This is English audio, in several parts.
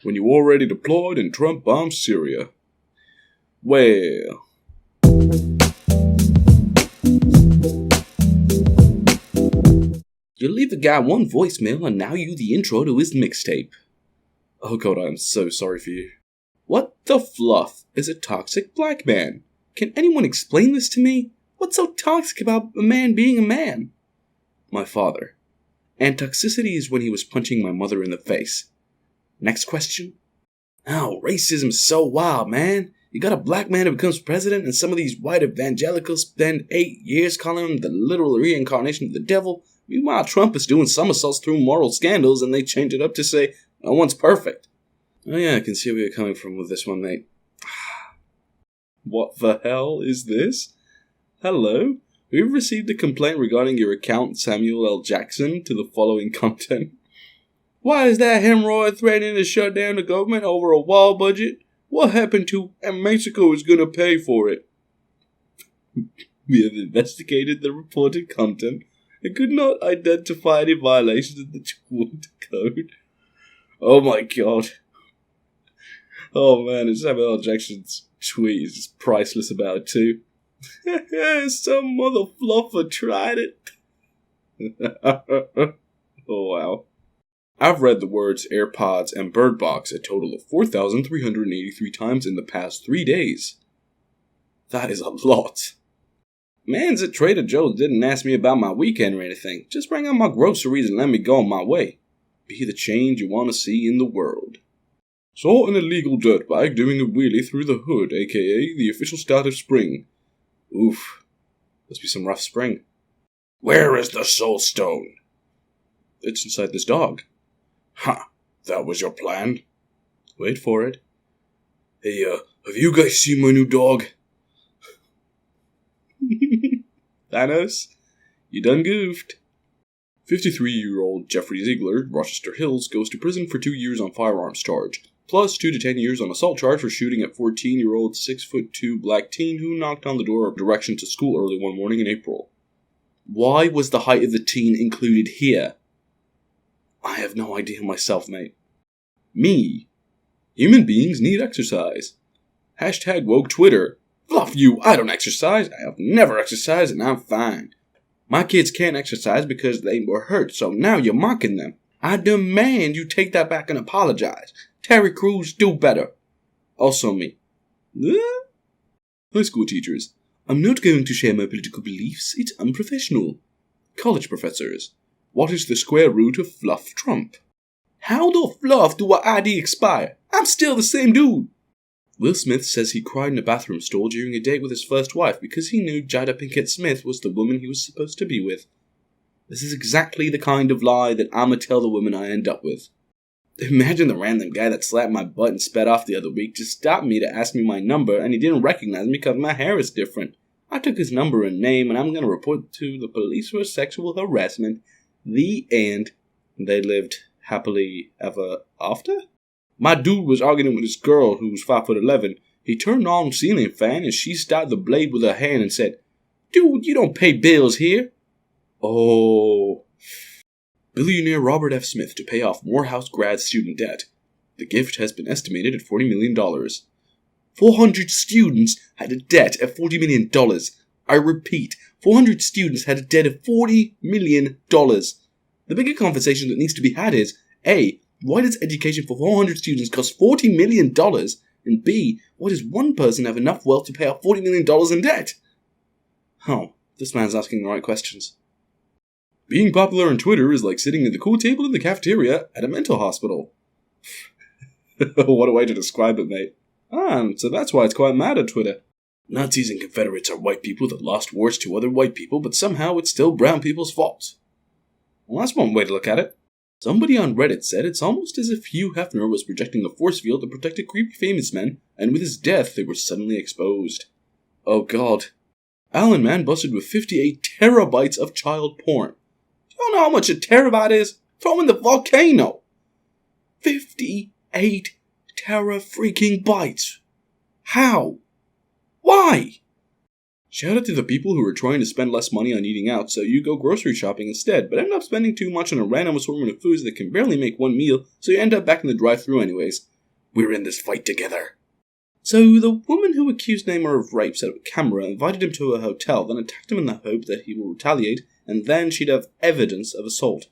when you already deployed and Trump bombed Syria. Well... You leave the guy one voicemail and now you the intro to his mixtape. Oh god, I am so sorry for you. What the fluff is a toxic black man? Can anyone explain this to me? What's so toxic about a man being a man? My father. And toxicity is when he was punching my mother in the face. Next question. Oh, racism's so wild, man. You got a black man who becomes president and some of these white evangelicals spend 8 years calling him the literal reincarnation of the devil. Meanwhile, Trump is doing somersaults through moral scandals and they change it up to say, no one's perfect. Oh yeah, I can see where you're coming from with this one, mate. What the hell is this? Hello? We've received a complaint regarding your account, Samuel L. Jackson, to the following content. Why is that hemorrhoid threatening to shut down the government over a wall budget? What happened to, and Mexico is going to pay for it? We have investigated the reported content and could not identify any violations of the Twitter code. Oh my god. Oh man, and Samuel L. Jackson's tweet is just priceless about it too. Some mother fluffer tried it. Oh wow. I've read the words AirPods and Bird Box a total of 4,383 times in the past 3 days. That is a lot. Mans at Trader Joe's didn't ask me about my weekend or anything. Just bring out my groceries and let me go on my way. Be the change you want to see in the world. Saw an illegal dirtbag doing a wheelie through the hood, aka the official start of spring. Oof. Must be some rough spring. Where is the soul stone? It's inside this dog. Huh, that was your plan? Wait for it. Hey, have you guys seen my new dog? Thanos, you done goofed. 53-year-old Jeffrey Ziegler, Rochester Hills, goes to prison for 2 years on firearms charge, plus 2 to 10 years on assault charge for shooting at 14-year-old 6'2" black teen who knocked on the door of direction to school early one morning in April. Why was the height of the teen included here? I have no idea myself, mate. Me. Human beings need exercise. Hashtag woke Twitter. Fluff you, I don't exercise. I have never exercised and I'm fine. My kids can't exercise because they were hurt, so now you're mocking them. I demand you take that back and apologize. Terry Crews, do better. Also me. High school teachers. I'm not going to share my political beliefs. It's unprofessional. College professors. What is the square root of Fluff Trump? How the fluff do our ID expire? I'm still the same dude. Will Smith says he cried in a bathroom stall during a date with his first wife because he knew Jada Pinkett Smith was the woman he was supposed to be with. This is exactly the kind of lie that I'ma tell the woman I end up with. Imagine the random guy that slapped my butt and sped off the other week just stopped me to ask me my number and he didn't recognize me because my hair is different. I took his number and name and I'm going to report to the police for sexual harassment. The end. They lived happily ever after? My dude was arguing with this girl who was 5'11". He turned on the ceiling fan and she stopped the blade with her hand and said, "Dude, you don't pay bills here." Oh. Billionaire Robert F. Smith to pay off Morehouse grad student debt. The gift has been estimated at $40 million. 400 students had a debt of $40 million. I repeat, 400 students had a debt of $40 million. The bigger conversation that needs to be had is, A, why does education for 400 students cost $40 million? And B, why does one person have enough wealth to pay off $40 million in debt? Oh, this man's asking the right questions. Being popular on Twitter is like sitting at the cool table in the cafeteria at a mental hospital. What a way to describe it, mate. So that's why it's quite mad at Twitter. Nazis and Confederates are white people that lost wars to other white people, but somehow it's still brown people's fault. Well, that's one way to look at it. Somebody on Reddit said it's almost as if Hugh Hefner was projecting a force field to protect a creepy famous man, and with his death they were suddenly exposed. Oh god. Alan Mann busted with 58 terabytes of child porn. You don't know how much a terabyte is? Throw in the volcano. 58 tera-freaking bytes. How? Why? Shout out to the people who are trying to spend less money on eating out, so you go grocery shopping instead, but end up spending too much on a random assortment of foods that can barely make one meal, so you end up back in the drive-thru anyways. We're in this fight together. So the woman who accused Neymar of rape set up a camera, invited him to a hotel, then attacked him in the hope that he will retaliate, and then she'd have evidence of assault.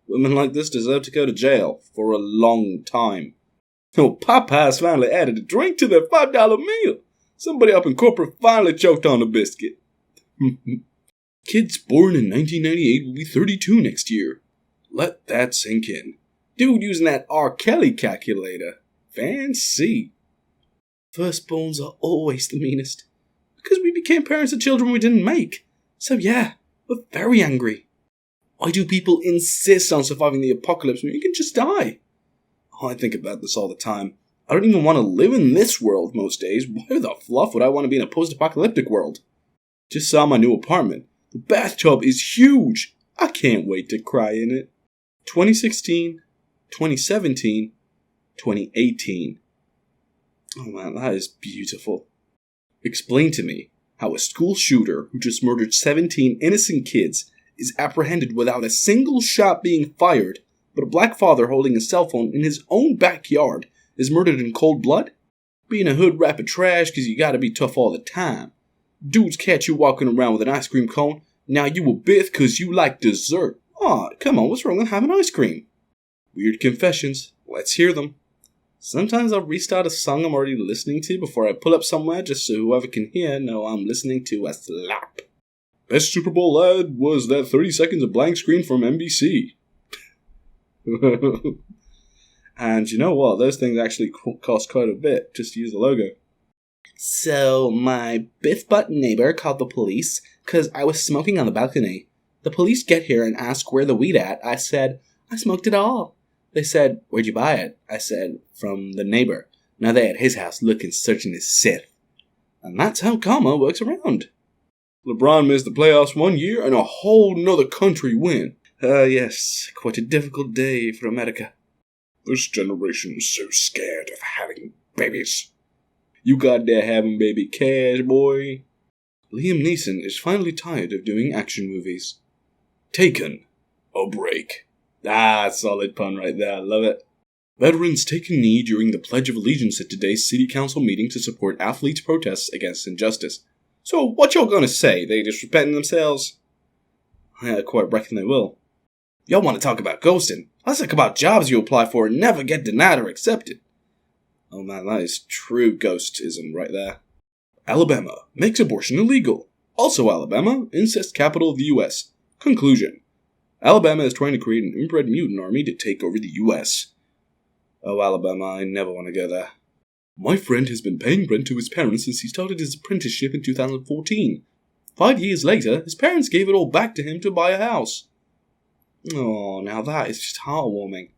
Women like this deserve to go to jail for a long time. Oh, Popeyes finally added a drink to their $5 meal. Somebody up in corporate finally choked on a biscuit. Kids born in 1998 will be 32 next year. Let that sink in. Dude using that R. Kelly calculator. Fancy. Firstborns are always the meanest. Because we became parents of children we didn't make. So yeah, we're very angry. Why do people insist on surviving the apocalypse when you can just die? Oh, I think about this all the time. I don't even want to live in this world most days. Why the fluff would I want to be in a post-apocalyptic world? Just saw my new apartment. The bathtub is huge. I can't wait to cry in it. 2016, 2017, 2018. Oh man, that is beautiful. Explain to me how a school shooter who just murdered 17 innocent kids is apprehended without a single shot being fired, but a black father holding a cell phone in his own backyard is murdered in cold blood? Being a hood rapper trash because you gotta be tough all the time. Dudes catch you walking around with an ice cream cone, now you a bith because you like dessert. Aw, come on, what's wrong with having ice cream? Weird confessions, let's hear them. Sometimes I'll restart a song I'm already listening to before I pull up somewhere just so whoever can hear know I'm listening to a slap. Best Super Bowl ad was that 30 seconds of blank screen from NBC. And you know what? Those things actually cost quite a bit just to use the logo. So, my biff-butt neighbor called the police because I was smoking on the balcony. The police get here and ask where the weed at. I said, I smoked it all. They said, where'd you buy it? I said, from the neighbor. Now they're at his house looking, searching his Sith. And that's how karma works around. LeBron missed the playoffs 1 year and a whole nother country win. Yes, quite a difficult day for America. This generation is so scared of having babies. You got there having baby cash, boy. Liam Neeson is finally tired of doing action movies. Taken a break. Ah, solid pun right there, I love it. Veterans take a knee during the Pledge of Allegiance at today's City Council meeting to support athletes' protests against injustice. So, what y'all gonna say? They disrespecting themselves? I quite reckon they will. Y'all want to talk about ghosting? Let's talk about jobs you apply for and never get denied or accepted. Oh man, that is true ghostism right there. Alabama makes abortion illegal. Also Alabama, incest capital of the U.S. Conclusion. Alabama is trying to create an inbred mutant army to take over the U.S. Oh, Alabama, I never want to go there. My friend has been paying rent to his parents since he started his apprenticeship in 2014. 5 years later, his parents gave it all back to him to buy a house. Oh, now that is just heartwarming.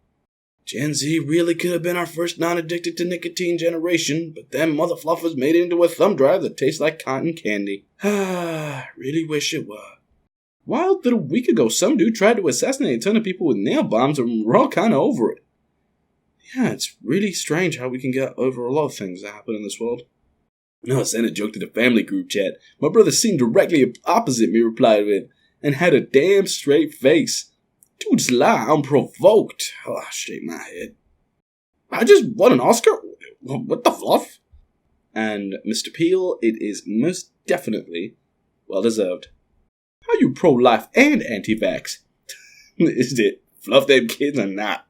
Gen Z really could have been our first non-addicted to nicotine generation, but them mother fluffers made it into a thumb drive that tastes like cotton candy. Ah, really wish it were. Wild that a week ago some dude tried to assassinate a ton of people with nail bombs and we're all kinda over it. Yeah, it's really strange how we can get over a lot of things that happen in this world. No, I sent a joke to the family group chat. My brother sitting directly opposite me replied with, and had a damn straight face. Dude's lie, I'm provoked. Oh, I shake my head. I just won an Oscar? What the fluff? And Mr. Peel, it is most definitely well deserved. How you pro-life and anti-vax? Is it fluff them kids or not?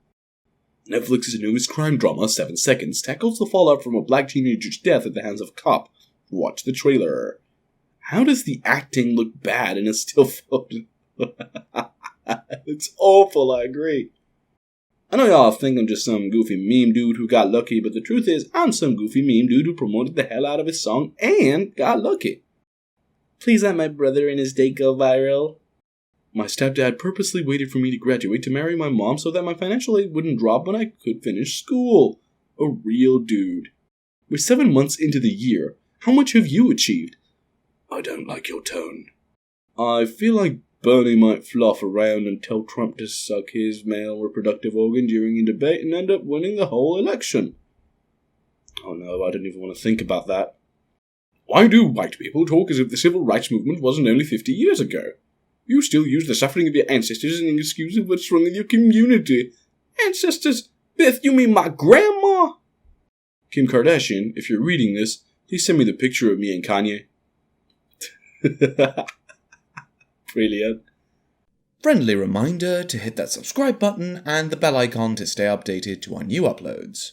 Netflix's newest crime drama, 7 Seconds, tackles the fallout from a black teenager's death at the hands of a cop. Watch the trailer. How does the acting look bad in a still photo? It's awful, I agree. I know y'all think I'm just some goofy meme dude who got lucky, but the truth is, I'm some goofy meme dude who promoted the hell out of his song and got lucky. Please let my brother and his date go viral. My stepdad purposely waited for me to graduate to marry my mom so that my financial aid wouldn't drop when I could finish school. A real dude. We're 7 months into the year. How much have you achieved? I don't like your tone. I feel like Bernie might fluff around and tell Trump to suck his male reproductive organ during a debate and end up winning the whole election. Oh no, I don't even want to think about that. Why do white people talk as if the civil rights movement wasn't only 50 years ago? You still use the suffering of your ancestors as an excuse of what's wrong with your community. Ancestors? Beth, you mean my grandma? Kim Kardashian, if you're reading this, please send me the picture of me and Kanye. Brilliant. Friendly reminder to hit that subscribe button and the bell icon to stay updated to our new uploads.